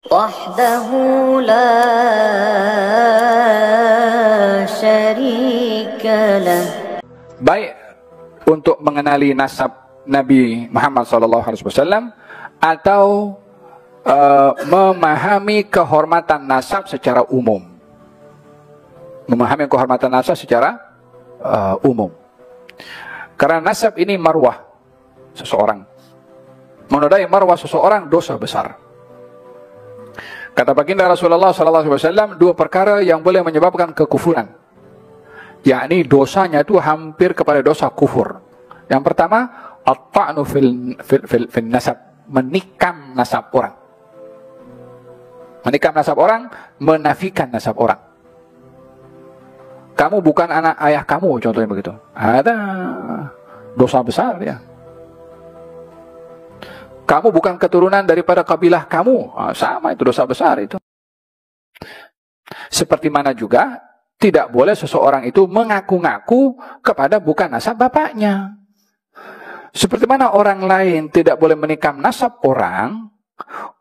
وحده لا شريك له. Baik untuk mengenali nasab Nabi Muhammad SAW atau memahami kehormatan nasab secara umum. Memahami kehormatan nasab secara umum. Karena nasab ini marwah seseorang. Menodai marwah seseorang dosa besar. Kata baginda Rasulullah SAW, dua perkara yang boleh menyebabkan kekufuran, yakni dosanya itu hampir kepada dosa kufur. Yang pertama, at-ta'nu fil nasab, menikam nasab orang. Menikam nasab orang, menafikan nasab orang. Kamu bukan anak ayah kamu, contohnya begitu. Ada dosa besar ya. Kamu bukan keturunan daripada kabilah kamu. Sama, itu dosa besar itu. Seperti mana juga tidak boleh seseorang itu mengaku-ngaku kepada bukan nasab bapaknya. Seperti mana orang lain tidak boleh menikam nasab orang,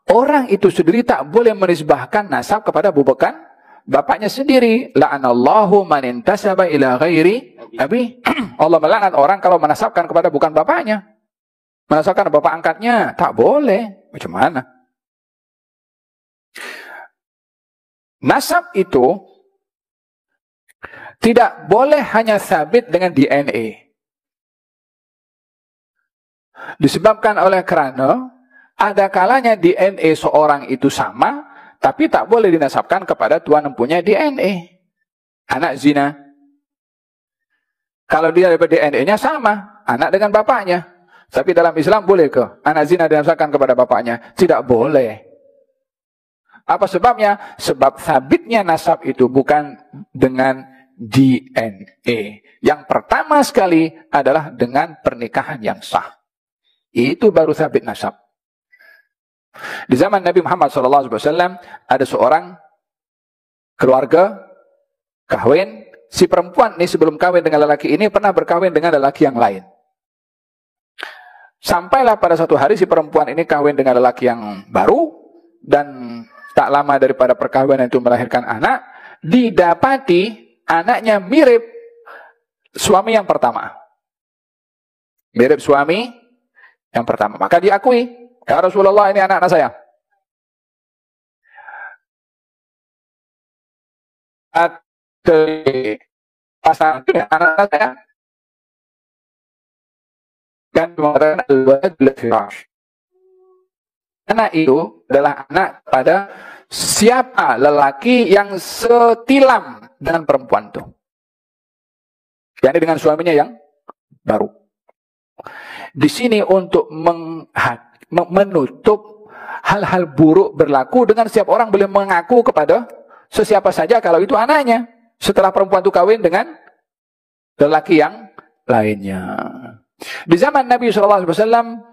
orang itu sendiri tak boleh menisbahkan nasab kepada bukan bapaknya sendiri. La'anallahu man intasaba ila ghairi abi. Allah melaknat orang kalau menasabkan kepada bukan bapaknya. Menasabkan bapak angkatnya, tak boleh. Macam mana? Nasab itu tidak boleh hanya sabit dengan DNA. Disebabkan oleh kerana ada kalanya DNA seorang itu sama, tapi tak boleh dinasabkan kepada tuan empunya DNA. Anak zina. Kalau dia daripada DNA-nya sama, anak dengan bapaknya. Tapi dalam Islam boleh ke anak zina dinasabkan kepada bapaknya? Tidak boleh. Apa sebabnya? Sebab sabitnya nasab itu bukan dengan DNA. Yang pertama sekali adalah dengan pernikahan yang sah. Itu baru sabit nasab. Di zaman Nabi Muhammad SAW ada seorang keluarga kahwin. Si perempuan ini sebelum kahwin dengan lelaki ini pernah berkahwin dengan lelaki yang lain. Sampailah pada satu hari si perempuan ini kahwin dengan lelaki yang baru, dan tak lama daripada perkawinan itu melahirkan anak, didapati anaknya mirip suami yang pertama. Mirip suami yang pertama. Maka diakui, ya Rasulullah, ini anak-anak saya. Pasangan itu anak-anak saya. Kan mengatakan anak itu adalah anak pada siapa lelaki yang setilam dengan perempuan itu, yakni dengan suaminya yang baru. Di sini untuk menutup hal-hal buruk berlaku dengan setiap orang boleh mengaku kepada sesiapa saja kalau itu anaknya setelah perempuan itu kawin dengan lelaki yang lainnya. Di zaman Nabi SAW,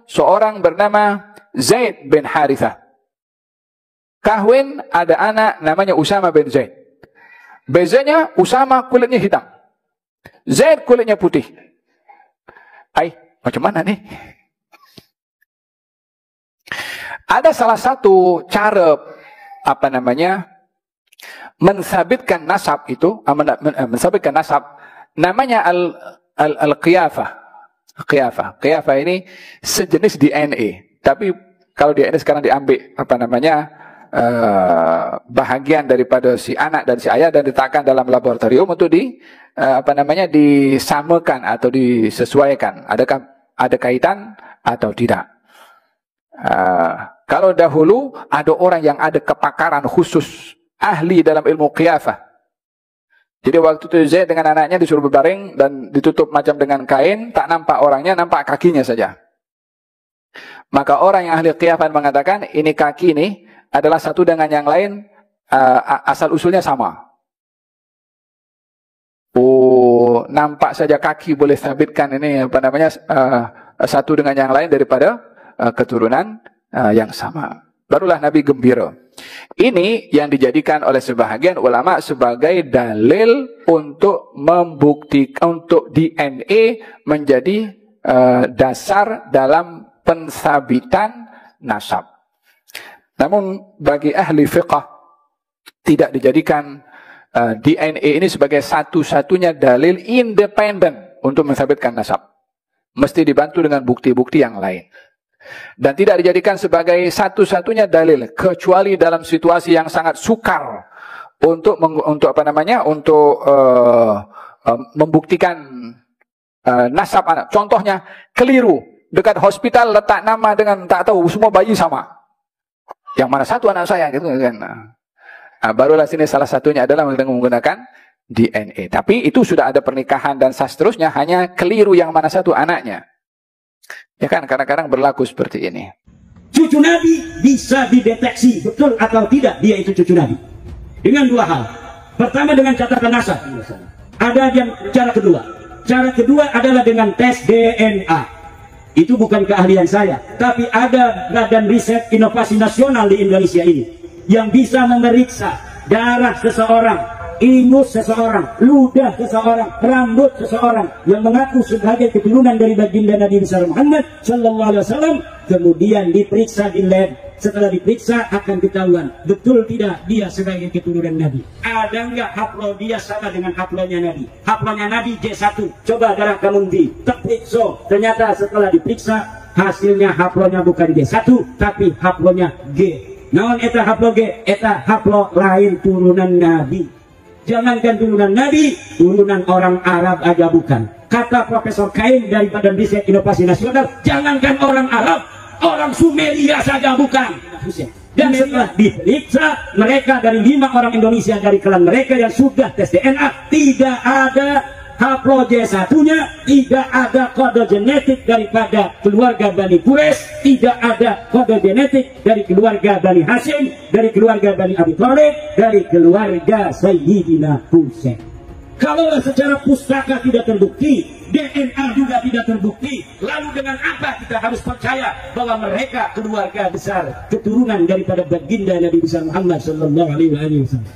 seorang bernama Zaid bin Harithah kahwin, ada anak namanya Usama bin Zaid. Bezanya Usama kulitnya hitam, Zaid kulitnya putih. Macam mana nih? Ada salah satu cara mensabitkan nasab itu, mensabitkan nasab, namanya al-qiyafah. Qiyafah ini sejenis DNA, tapi kalau DNA sekarang diambil bahagian daripada si anak dan si ayah dan diletakkan dalam laboratorium untuk disamakan atau disesuaikan. Adakah ada kaitan atau tidak? Kalau dahulu ada orang yang ada kepakaran khusus, ahli dalam ilmu qiyafah. Jadi waktu itu Zaid dengan anaknya disuruh berbaring dan ditutup macam dengan kain, tak nampak orangnya, nampak kakinya saja. Maka orang yang ahli qiyafah mengatakan, ini kaki ini adalah satu dengan yang lain, asal usulnya sama. Oh, nampak saja kaki boleh sabitkan ini satu dengan yang lain daripada keturunan yang sama. Barulah Nabi gembira. Ini yang dijadikan oleh sebahagian ulama sebagai dalil untuk membuktikan, untuk DNA menjadi dasar dalam pensabitan nasab. Namun bagi ahli fiqh tidak dijadikan DNA ini sebagai satu-satunya dalil independen untuk mensabitkan nasab. Mesti dibantu dengan bukti-bukti yang lain. Dan tidak dijadikan sebagai satu-satunya dalil kecuali dalam situasi yang sangat sukar untuk membuktikan nasab anak. Contohnya keliru, dekat hospital letak nama dengan tak tahu semua bayi sama. Yang mana satu anak saya gitu kan. Barulah sini salah satunya adalah menggunakan DNA. Tapi itu sudah ada pernikahan dan seterusnya, hanya keliru yang mana satu anaknya. Ya kan, kadang-kadang berlaku seperti ini. Cucu Nabi bisa dideteksi betul atau tidak dia itu cucu Nabi dengan dua hal. Pertama dengan catatan nasab. Ada yang cara kedua. Cara kedua adalah dengan tes DNA. Itu bukan keahlian saya, tapi ada Badan Riset Inovasi Nasional di Indonesia ini yang bisa memeriksa darah seseorang, ingus seseorang, ludah seseorang, rambut seseorang yang mengaku sebagai keturunan dari baginda Nabi besar Muhammad Sallallahu Alaihi Wasallam, kemudian diperiksa di lab. Setelah diperiksa akan ketahuan betul tidak dia sebagai keturunan Nabi. Ada nggak haplo dia sama dengan haplonya Nabi? Haplonya Nabi J1. Coba darah kamu terperiksa. Ternyata setelah diperiksa hasilnya haplonya bukan J1 tapi haplonya G. Naon eta haplo G? Eta haplo lain turunan Nabi. Jangankan turunan Nabi, turunan orang Arab aja bukan. Kata Profesor Kain dari Badan Riset Inovasi Nasional, jangankan orang Arab, orang Sumeria saja bukan. Dan setelah diperiksa, mereka dari 5 orang Indonesia dari klan mereka yang sudah tes DNA, tidak ada haplo J1-nya, tidak ada kode genetik daripada keluarga Bani Quraisy, tidak ada kode genetik dari keluarga Bani Hashim, dari keluarga Bani Abi Thalib, dari keluarga Sayyidina Husain. Kalau secara pustaka tidak terbukti, DNA juga tidak terbukti, lalu dengan apa kita harus percaya bahwa mereka keluarga besar, keturunan daripada baginda Nabi besar Muhammad Sallallahu Alaihi Wasallam?